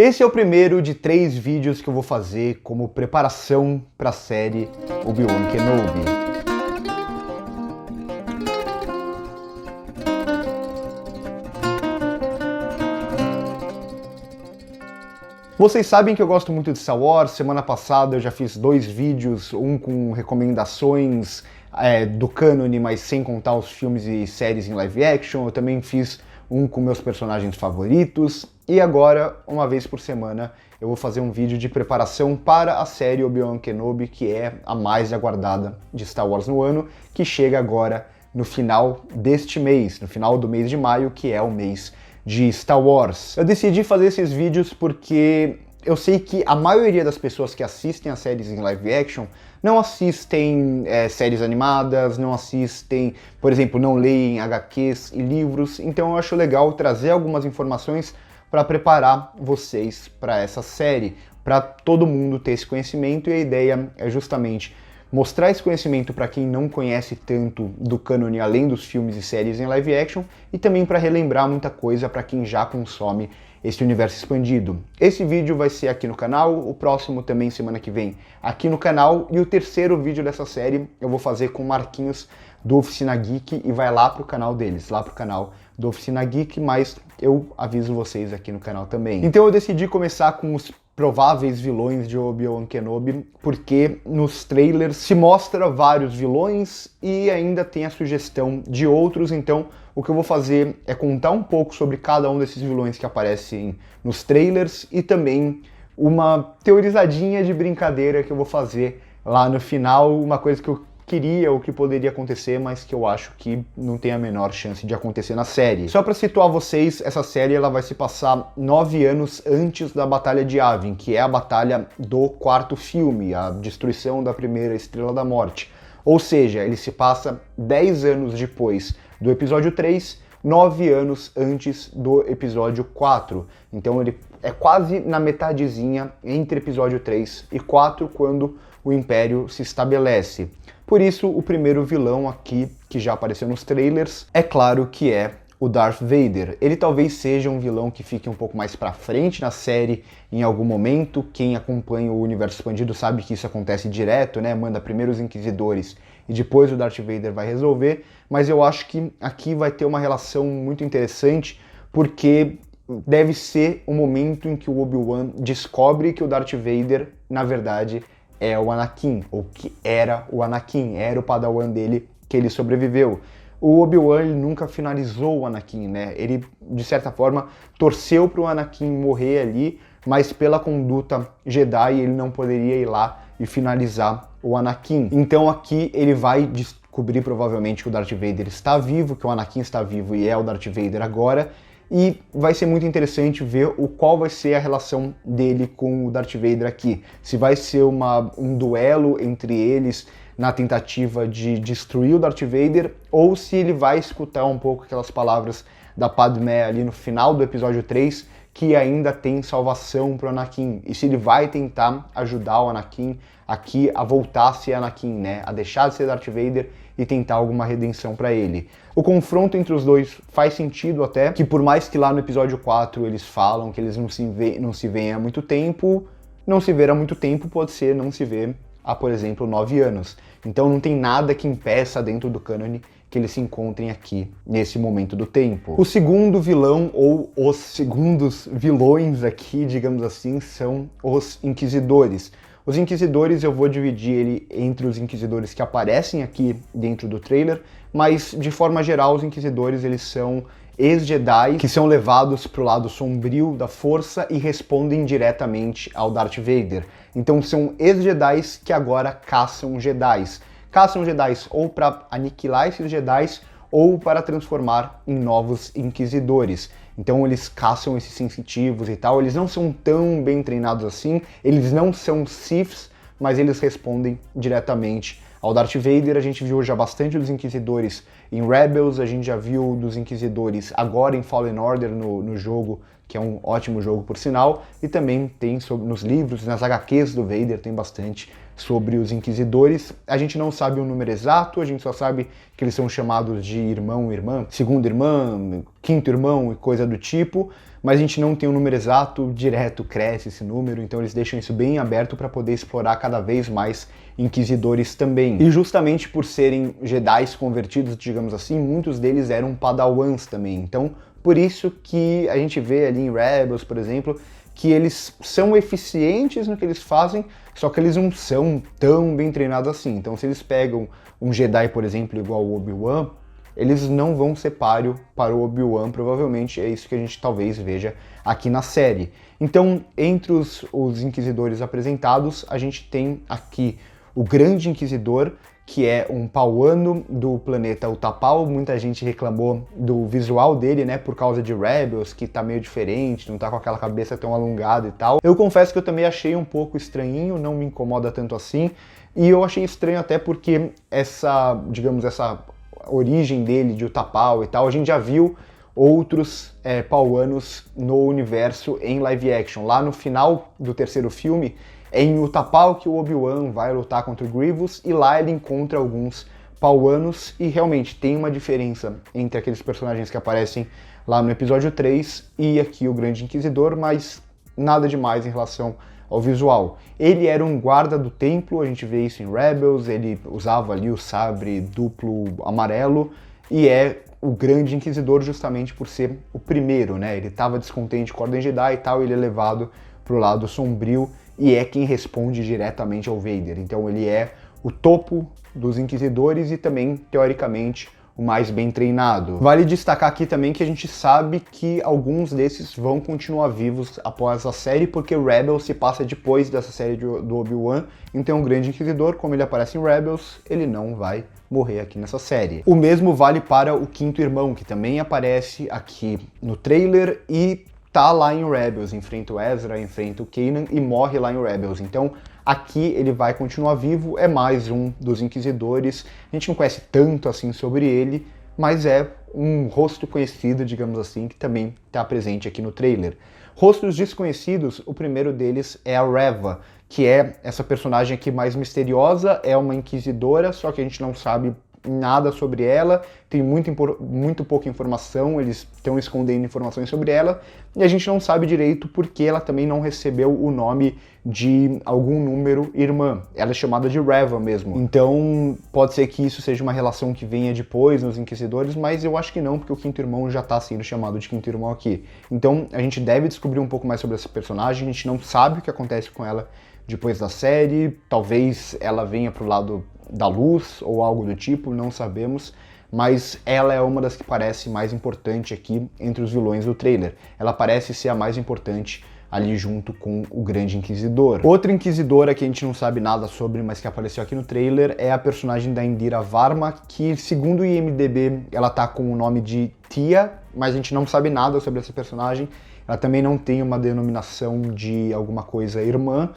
Esse é o primeiro de 3 vídeos que eu vou fazer como preparação para a série Obi-Wan Kenobi. Vocês sabem que eu gosto muito de Star Wars. Semana passada eu já fiz 2 vídeos, um com recomendações do cânone, mas sem contar os filmes e séries em live action. Eu também fiz um com meus personagens favoritos. E agora, uma vez por semana, eu vou fazer um vídeo de preparação para a série Obi-Wan Kenobi, que é a mais aguardada de Star Wars no ano, que chega agora no final deste mês, no final do mês de maio, que é o mês de Star Wars. Eu decidi fazer esses vídeos porque eu sei que a maioria das pessoas que assistem as séries em live action não assistem séries animadas, não assistem, por exemplo, não leem HQs e livros, então eu acho legal trazer algumas informações para preparar vocês para essa série, para todo mundo ter esse conhecimento, e a ideia é justamente mostrar esse conhecimento para quem não conhece tanto do cânone além dos filmes e séries em live action, e também para relembrar muita coisa para quem já consome esse universo expandido. Esse vídeo vai ser aqui no canal, o próximo também semana que vem aqui no canal, e o terceiro vídeo dessa série eu vou fazer com o Marquinhos do Oficina Geek e vai lá pro canal deles, lá pro canal do Oficina Geek, mas eu aviso vocês aqui no canal também. Então eu decidi começar com os prováveis vilões de Obi-Wan Kenobi, porque nos trailers se mostra vários vilões e ainda tem a sugestão de outros, então o que eu vou fazer é contar um pouco sobre cada um desses vilões que aparecem nos trailers e também uma teorizadinha de brincadeira que eu vou fazer lá no final, uma coisa que eu queria ou que poderia acontecer, mas que eu acho que não tem a menor chance de acontecer na série. Só para situar vocês, essa série ela vai se passar 9 anos antes da Batalha de Yavin, que é a batalha do 4º filme, a destruição da primeira Estrela da Morte. Ou seja, ele se passa 10 anos depois do episódio 3, 9 anos antes do episódio 4. Então ele é quase na metadezinha entre episódio 3 e 4, quando o Império se estabelece. Por isso, o primeiro vilão aqui, que já apareceu nos trailers, é claro que é o Darth Vader. Ele talvez seja um vilão que fique um pouco mais pra frente na série, em algum momento. Quem acompanha o universo expandido sabe que isso acontece direto, né? Manda primeiro os Inquisidores e depois o Darth Vader vai resolver. Mas eu acho que aqui vai ter uma relação muito interessante, porque deve ser o momento em que o Obi-Wan descobre que o Darth Vader, na verdade, é o Anakin, ou que era o Anakin, era o padawan dele que ele sobreviveu. O Obi-Wan nunca finalizou o Anakin, né? Ele, de certa forma, torceu para o Anakin morrer ali, mas pela conduta Jedi ele não poderia ir lá e finalizar o Anakin. Então aqui ele vai descobrir provavelmente que o Darth Vader está vivo, que o Anakin está vivo e é o Darth Vader agora, e vai ser muito interessante ver qual vai ser a relação dele com o Darth Vader aqui. Se vai ser um duelo entre eles na tentativa de destruir o Darth Vader, ou se ele vai escutar um pouco aquelas palavras da Padmé ali no final do episódio 3, que ainda tem salvação para o Anakin. E se ele vai tentar ajudar o Anakin aqui a voltar a ser Anakin, né? A deixar de ser Darth Vader e tentar alguma redenção para ele. O confronto entre os dois faz sentido até, que por mais que lá no episódio 4 eles falam que eles não se veem há muito tempo, não se ver há muito tempo pode ser não se ver há, por exemplo, 9 anos. Então não tem nada que impeça dentro do cânone que eles se encontrem aqui, nesse momento do tempo. O segundo vilão, ou os segundos vilões aqui, digamos assim, são os Inquisidores. Os Inquisidores eu vou dividir ele entre os Inquisidores que aparecem aqui dentro do trailer, mas de forma geral os Inquisidores eles são ex-Jedi que são levados para o lado sombrio da Força e respondem diretamente ao Darth Vader. Então são ex-Jedi que agora caçam Jedis. Caçam Jedis ou para aniquilar esses Jedis ou para transformar em novos Inquisidores. Então eles caçam esses sensitivos e tal, eles não são tão bem treinados assim, eles não são Siths, mas eles respondem diretamente ao Darth Vader. A gente viu já bastante dos Inquisidores em Rebels, a gente já viu dos Inquisidores agora em Fallen Order no jogo, que é um ótimo jogo por sinal, e também tem nos livros, nas HQs do Vader tem bastante sobre os Inquisidores. A gente não sabe o número exato, a gente só sabe que eles são chamados de irmão, irmã, segundo irmão, quinto irmão e coisa do tipo, mas a gente não tem um número exato, direto cresce esse número, então eles deixam isso bem aberto para poder explorar cada vez mais inquisidores também. E justamente por serem Jedis convertidos, digamos assim, muitos deles eram Padawans também, então por isso que a gente vê ali em Rebels, por exemplo, que eles são eficientes no que eles fazem, só que eles não são tão bem treinados assim. Então se eles pegam um Jedi, por exemplo, igual o Obi-Wan, eles não vão ser páreo para o Obi-Wan, provavelmente é isso que a gente talvez veja aqui na série. Então, entre os Inquisidores apresentados, a gente tem aqui o Grande Inquisidor, que é um pauano do planeta Utapau. Muita gente reclamou do visual dele, né, por causa de Rebels, que tá meio diferente, não tá com aquela cabeça tão alongada e tal. Eu confesso que eu também achei um pouco estranhinho, não me incomoda tanto assim, e eu achei estranho até porque essa, digamos, essa origem dele de Utapau e tal, a gente já viu outros pauanos no universo em live action. Lá no final do terceiro filme, é em Utapau que o Obi-Wan vai lutar contra o Grievous, e lá ele encontra alguns pauanos, e realmente tem uma diferença entre aqueles personagens que aparecem lá no episódio 3 e aqui o Grande Inquisidor, mas nada demais em relação ao visual. Ele era um guarda do templo, a gente vê isso em Rebels, ele usava ali o sabre duplo amarelo, e é o Grande Inquisidor justamente por ser o primeiro, né? Ele estava descontente com a Ordem Jedi e tal, ele é levado pro lado sombrio, e é quem responde diretamente ao Vader. Então ele é o topo dos Inquisidores e também, teoricamente, o mais bem treinado. Vale destacar aqui também que a gente sabe que alguns desses vão continuar vivos após a série, porque Rebels se passa depois dessa série do Obi-Wan, então o Grande Inquisidor, como ele aparece em Rebels, ele não vai morrer aqui nessa série. O mesmo vale para o Quinto Irmão, que também aparece aqui no trailer e tá lá em Rebels, enfrenta o Ezra, enfrenta o Kanan e morre lá em Rebels. Então aqui ele vai continuar vivo, é mais um dos Inquisidores. A gente não conhece tanto assim sobre ele, mas é um rosto conhecido, digamos assim, que também está presente aqui no trailer. Rostos desconhecidos, o primeiro deles é a Reva, que é essa personagem aqui mais misteriosa, é uma Inquisidora, só que a gente não sabe nada sobre ela, tem muito pouca informação, eles estão escondendo informações sobre ela, e a gente não sabe direito porque ela também não recebeu o nome de algum número irmã. Ela é chamada de Reva mesmo. Então pode ser que isso seja uma relação que venha depois nos Inquisidores, mas eu acho que não, porque o Quinto Irmão já está sendo chamado de Quinto Irmão aqui. Então a gente deve descobrir um pouco mais sobre essa personagem, a gente não sabe o que acontece com ela depois da série, talvez ela venha pro lado da luz ou algo do tipo, não sabemos, mas ela é uma das que parece mais importante aqui entre os vilões do trailer. Ela parece ser a mais importante ali junto com o Grande Inquisidor. Outra Inquisidora que a gente não sabe nada sobre, mas que apareceu aqui no trailer, é a personagem da Indira Varma, que segundo o IMDb ela tá com o nome de Tia, mas a gente não sabe nada sobre essa personagem. Ela também não tem uma denominação de alguma coisa irmã,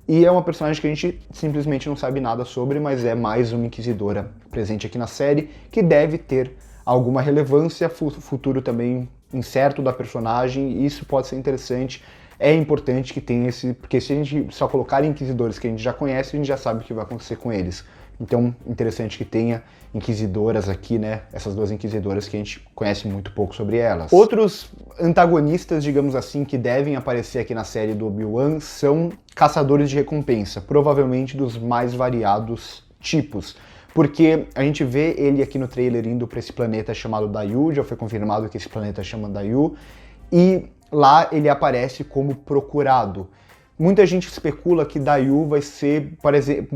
e é uma personagem que a gente simplesmente não sabe nada sobre, mas é mais uma Inquisidora presente aqui na série, que deve ter alguma relevância, futuro também incerto da personagem, e isso pode ser interessante. É importante que tenha esse, porque se a gente só colocar Inquisidores que a gente já conhece, a gente já sabe o que vai acontecer com eles. Então, interessante que tenha Inquisidoras aqui, né? Essas duas Inquisidoras que a gente conhece muito pouco sobre elas. Outros antagonistas, digamos assim, que devem aparecer aqui na série do Obi-Wan são caçadores de recompensa, provavelmente dos mais variados tipos. Porque a gente vê ele aqui no trailer indo para esse planeta chamado Daiyu, já foi confirmado que esse planeta chama Daiyu, e lá ele aparece como procurado. Muita gente especula que Daiyu vai ser,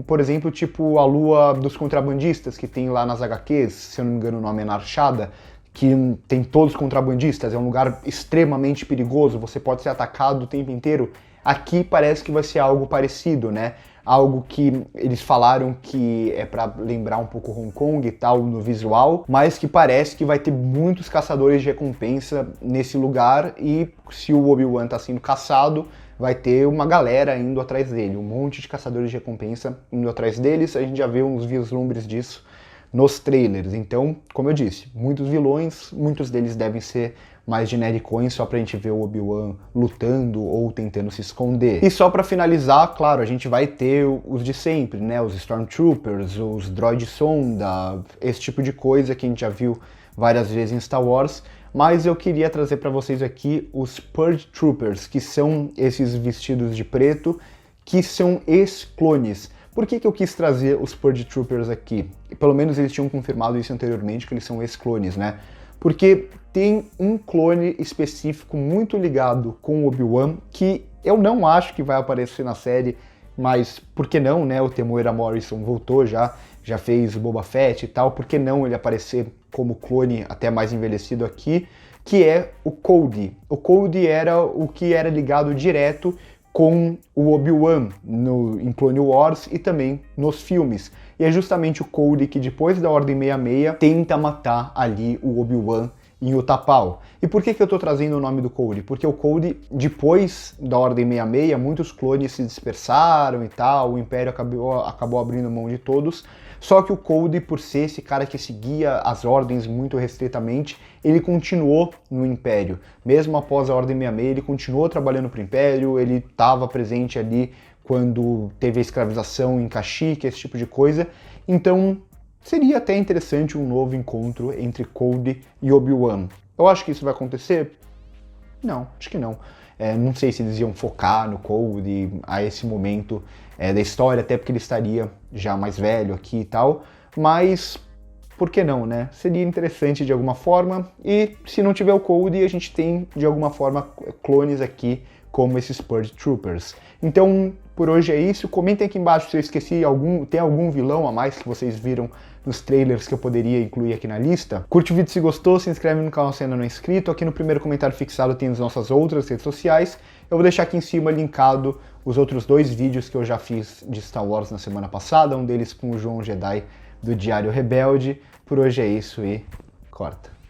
por exemplo, tipo a lua dos contrabandistas que tem lá nas HQs, se eu não me engano o nome é Narshada, que tem todos os contrabandistas, é um lugar extremamente perigoso, você pode ser atacado o tempo inteiro. Aqui parece que vai ser algo parecido, né? Algo que eles falaram que é para lembrar um pouco Hong Kong e tal no visual, mas que parece que vai ter muitos caçadores de recompensa nesse lugar, e se o Obi-Wan tá sendo caçado, vai ter uma galera indo atrás dele, um monte de caçadores de recompensa indo atrás deles. A gente já viu uns vislumbres disso nos trailers. Então, como eu disse, muitos vilões, muitos deles devem ser mais genericões, só pra gente ver o Obi-Wan lutando ou tentando se esconder. E só pra finalizar, claro, a gente vai ter os de sempre, né? Os Stormtroopers, os droid sonda, esse tipo de coisa que a gente já viu várias vezes em Star Wars, mas eu queria trazer para vocês aqui os Purge Troopers, que são esses vestidos de preto, que são ex-clones. Por que eu quis trazer os Purge Troopers aqui? Pelo menos eles tinham confirmado isso anteriormente, que eles são ex-clones, né? Porque tem um clone específico muito ligado com o Obi-Wan, que eu não acho que vai aparecer na série, mas por que não, né? O Temuera Morrison voltou já fez o Boba Fett e tal, por que não ele aparecer como clone até mais envelhecido aqui, que é o Cody. O Cody era o que era ligado direto com o Obi-Wan em Clone Wars e também nos filmes. E é justamente o Cody que depois da Ordem 66 tenta matar ali o Obi-Wan em Utapau. E por que eu tô trazendo o nome do Cody? Porque o Cody, depois da Ordem 66, muitos clones se dispersaram e tal, o Império acabou abrindo mão de todos, só que o Cody, por ser esse cara que seguia as ordens muito restritamente, ele continuou no Império. Mesmo após a Ordem 66, ele continuou trabalhando para o Império, ele estava presente ali quando teve a escravização em Kashyyyk, esse tipo de coisa. Então, seria até interessante um novo encontro entre Cody e Obi-Wan. Eu acho que isso vai acontecer? Não, acho que não. Não sei se eles iam focar no Cody a esse momento da história, até porque ele estaria já mais velho aqui e tal, mas por que não, né? Seria interessante de alguma forma, e se não tiver o Cody, a gente tem de alguma forma clones aqui, como esses Purge Troopers. Então, por hoje é isso. Comentem aqui embaixo se eu esqueci tem algum vilão a mais que vocês viram nos trailers que eu poderia incluir aqui na lista. Curte o vídeo se gostou, se inscreve no canal se ainda não é inscrito. Aqui no primeiro comentário fixado tem as nossas outras redes sociais. Eu vou deixar aqui em cima linkado os outros 2 vídeos que eu já fiz de Star Wars na semana passada, um deles com o João Jedi do Diário Rebelde. Por hoje é isso e corta.